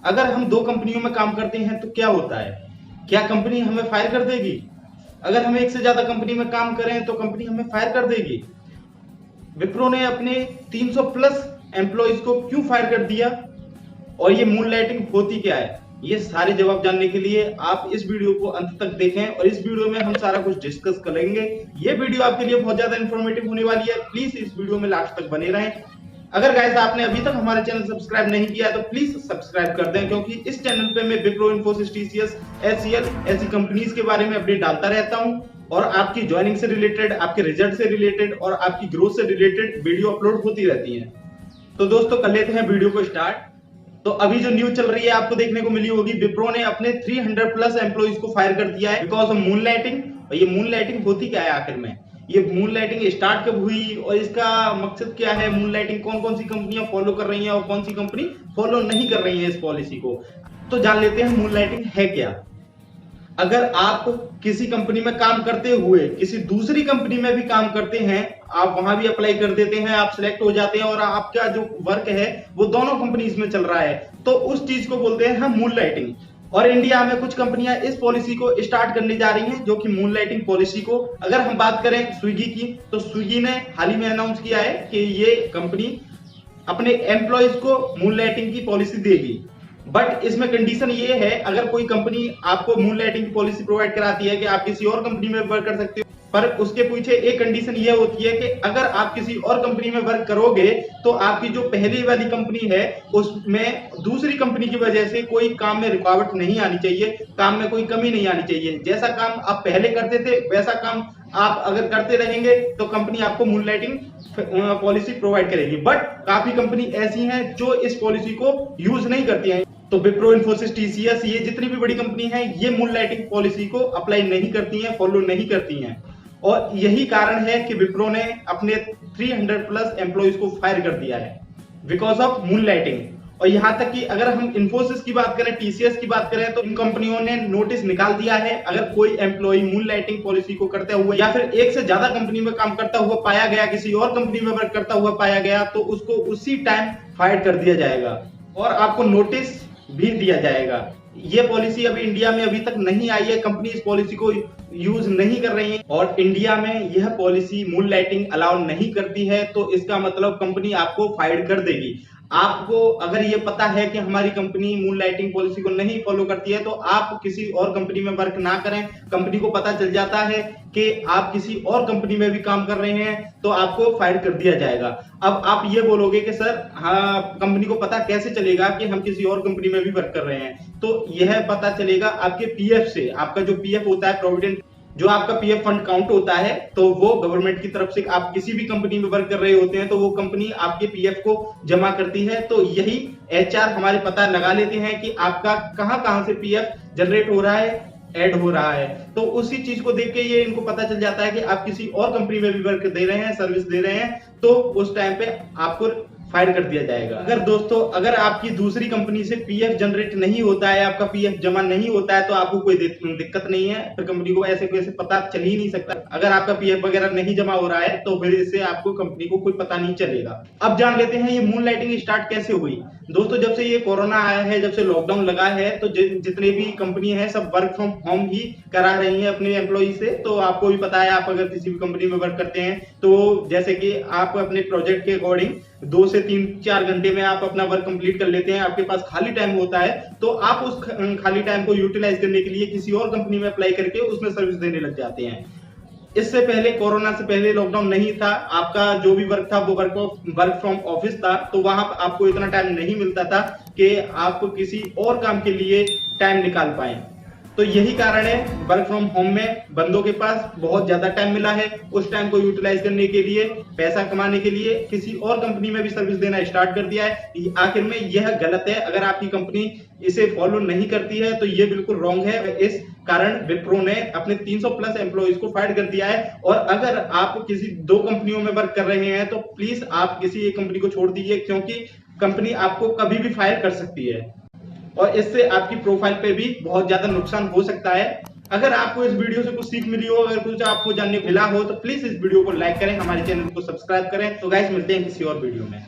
अगर हम दो कंपनियों में काम करते हैं तो क्या होता है? क्या कंपनी हमें फायर कर देगी? अगर हम एक से ज्यादा कंपनी में काम करें तो कंपनी हमें फायर कर देगी। विप्रो ने अपने 300 प्लस एम्प्लॉइज को क्यों फायर कर दिया और ये मूनलाइटिंग होती क्या है? ये सारे जवाब जानने के लिए आप इस वीडियो को अंत तक देखें और इस वीडियो में हम सारा कुछ डिस्कस करेंगे। ये वीडियो आपके लिए बहुत ज्यादा इंफॉर्मेटिव होने वाली है, प्लीज इस वीडियो में लास्ट तक बने रहें। अगर गाइस आपने अभी तक हमारे चैनल सब्सक्राइब नहीं किया तो प्लीज सब्सक्राइब कर दें, क्योंकि इस चैनल पे मैं विप्रो, इन्फोसिस, टीसीएस, एचसीएल ऐसी कंपनीज के बारे में अपडेट डालता रहता हूं और आपकी ज्वाइनिंग से रिलेटेड, आपके रिजल्ट से रिलेटेड और आपकी ग्रोथ से रिलेटेड वीडियो अपलोड होती रहती है। तो दोस्तों कर लेते हैं वीडियो को स्टार्ट। तो अभी जो न्यूज चल रही है आपको देखने को मिली होगी, विप्रो ने अपने 300 प्लस एम्प्लॉइज को फायर कर दिया है बिकॉज ऑफ मूनलाइटिंग। और ये मूनलाइटिंग होती क्या है आखिर में? ये मूनलाइटिंग स्टार्ट कब हुई और इसका मकसद क्या है? मूनलाइटिंग कौन कौन सी कंपनियां फॉलो कर रही हैं और कौन सी कंपनी फॉलो नहीं कर रही है इस पॉलिसी को, तो जान लेते हैं मूनलाइटिंग है क्या। अगर आप किसी कंपनी में काम करते हुए किसी दूसरी कंपनी में भी काम करते हैं, आप वहां भी अप्लाई कर देते हैं, आप सिलेक्ट हो जाते हैं और आपका जो वर्क है वो दोनों कंपनीज में चल रहा है, तो उस चीज को बोलते हैं हम मूनलाइटिंग। और इंडिया में कुछ कंपनियां इस पॉलिसी को स्टार्ट करने जा रही हैं, जो कि मूनलाइटिंग पॉलिसी को। अगर हम बात करें स्विगी की, तो स्विगी ने हाल ही में अनाउंस किया है कि ये कंपनी अपने एम्प्लॉयज को मूनलाइटिंग की पॉलिसी देगी। बट इसमें कंडीशन ये है, अगर कोई कंपनी आपको मूनलाइटिंग की पॉलिसी प्रोवाइड कराती है कि आप किसी और कंपनी में वर्क कर सकते हो, पर उसके पीछे एक कंडीशन ये होती है कि अगर आप किसी और कंपनी में वर्क करोगे तो आपकी जो पहली वाली कंपनी है उसमें दूसरी कंपनी की वजह से कोई काम में रुकावट नहीं आनी चाहिए, काम में कोई कमी नहीं आनी चाहिए। जैसा काम आप पहले करते थे वैसा काम आप अगर करते रहेंगे तो कंपनी आपको मूनलाइटिंग पॉलिसी प्रोवाइड करेगी। बट काफी कंपनी ऐसी हैं जो इस पॉलिसी को यूज नहीं करती हैं। तो विप्रो, इन्फोसिस, टीसीएस, ये जितनी भी बड़ी कंपनी है ये मूनलाइटिंग पॉलिसी को अप्लाई नहीं करती हैं, फॉलो नहीं करती हैं। और यही कारण है कि विप्रो ने अपने 300 प्लस एम्प्लॉइज को फायर कर दिया है बिकॉज ऑफ मूनलाइटिंग। और यहां तक कि अगर हम इन्फोसिस की बात करें, टीसीएस की बात करें, तो इन कंपनियों ने नोटिस निकाल दिया है, अगर कोई एम्प्लॉय मूनलाइटिंग पॉलिसी को करते हुए या फिर एक से ज्यादा कंपनी में काम करता हुआ पाया गया, किसी और कंपनी में वर्क करता हुआ पाया गया, तो उसको उसी टाइम फायर कर दिया जाएगा और आपको नोटिस भी दिया जाएगा। ये पॉलिसी अभी इंडिया में अभी तक नहीं आई है, कंपनी इस पॉलिसी को यूज नहीं कर रही है और इंडिया में यह पॉलिसी मूनलाइटिंग अलाउ नहीं करती है, तो इसका मतलब कंपनी आपको फायर कर देगी। आपको अगर ये पता है कि हमारी कंपनी मूनलाइटिंग पॉलिसी को नहीं फॉलो करती है तो आप किसी और कंपनी में वर्क ना करें। कंपनी को पता चल जाता है कि आप किसी और कंपनी में भी काम कर रहे हैं तो आपको फायर कर दिया जाएगा। अब आप ये बोलोगे कि सर हाँ, कंपनी को पता कैसे चलेगा कि हम किसी और कंपनी में भी वर्क कर रहे हैं? तो यह पता चलेगा आपके पीएफ से। आपका जो पीएफ होता है, प्रोविडेंट, जो आपका पीएफ फंड काउंट होता है, तो वो गवर्नमेंट की तरफ से आप किसी भी कंपनी में वर्क कर रहे होते हैं तो वो कंपनी आपके पीएफ को जमा करती है। तो यही एचआर हमारे पता लगा लेते हैं कि आपका कहां से पीएफ जनरेट हो रहा है, ऐड हो रहा है। तो उसी चीज को देख के ये इनको पता चल जाता है कि आप किसी और कंपनी में भी वर्क दे रहे हैं, सर्विस दे रहे हैं, तो उस टाइम पे आपको फायर कर दिया जाएगा। अगर दोस्तों अगर आपकी दूसरी कंपनी से पीएफ जनरेट नहीं होता है, आपका पीएफ जमा नहीं होता है, तो आपको कोई दिक्कत नहीं है, फिर कंपनी को ऐसे कैसे पता चल ही नहीं सकता। अगर आपका पीएफ वगैरह नहीं जमा हो रहा है तो फिर इससे आपको कंपनी को कोई पता नहीं चलेगा। अब जान लेते हैं ये मूनलाइटिंग स्टार्ट कैसे हुई। दोस्तों जब से ये कोरोना आया है, जब से लॉकडाउन लगा है, तो जितने भी कंपनी है सब वर्क फ्रॉम होम ही करा रही है अपने एम्प्लॉय से। तो आपको भी पता है, आप अगर किसी भी कंपनी में वर्क करते हैं तो जैसे कि आप अपने प्रोजेक्ट के अकॉर्डिंग 2 से 3-4 घंटे में आप अपना वर्क कंप्लीट कर लेते हैं, आपके पास खाली टाइम होता है, तो आप उस खाली टाइम को यूटिलाइज करने के लिए किसी और कंपनी में अप्लाई करके उसमें सर्विस देने लग जाते हैं। इससे पहले, कोरोना से पहले लॉकडाउन नहीं था, आपका जो भी वर्क था वो वर्क फ्रॉम ऑफिस था, तो वहां आपको इतना टाइम नहीं मिलता था कि आप किसी और काम के लिए टाइम निकाल पाए। तो यही कारण है वर्क फ्रॉम होम में बंदों के पास बहुत ज्यादा टाइम मिला है, उस टाइम को यूटिलाइज करने के लिए, पैसा कमाने के लिए किसी और कंपनी में भी सर्विस देना स्टार्ट कर दिया है। आखिर में यह गलत है, अगर आपकी कंपनी इसे फॉलो नहीं करती है तो ये बिल्कुल रॉन्ग है। इस कारण विप्रो ने अपने 300 प्लस एम्प्लॉइज को फायर कर दिया है। और अगर आप किसी 2 कंपनियों में वर्क कर रहे हैं तो प्लीज आप किसी एक कंपनी को छोड़ दीजिए, क्योंकि कंपनी आपको कभी भी फायर कर सकती है और इससे आपकी प्रोफाइल पे भी बहुत ज्यादा नुकसान हो सकता है। अगर आपको इस वीडियो से कुछ सीख मिली हो, अगर कुछ आपको जानने को मिला हो, तो प्लीज इस वीडियो को लाइक करें, हमारे चैनल को सब्सक्राइब करें। तो गाइस मिलते हैं किसी और वीडियो में।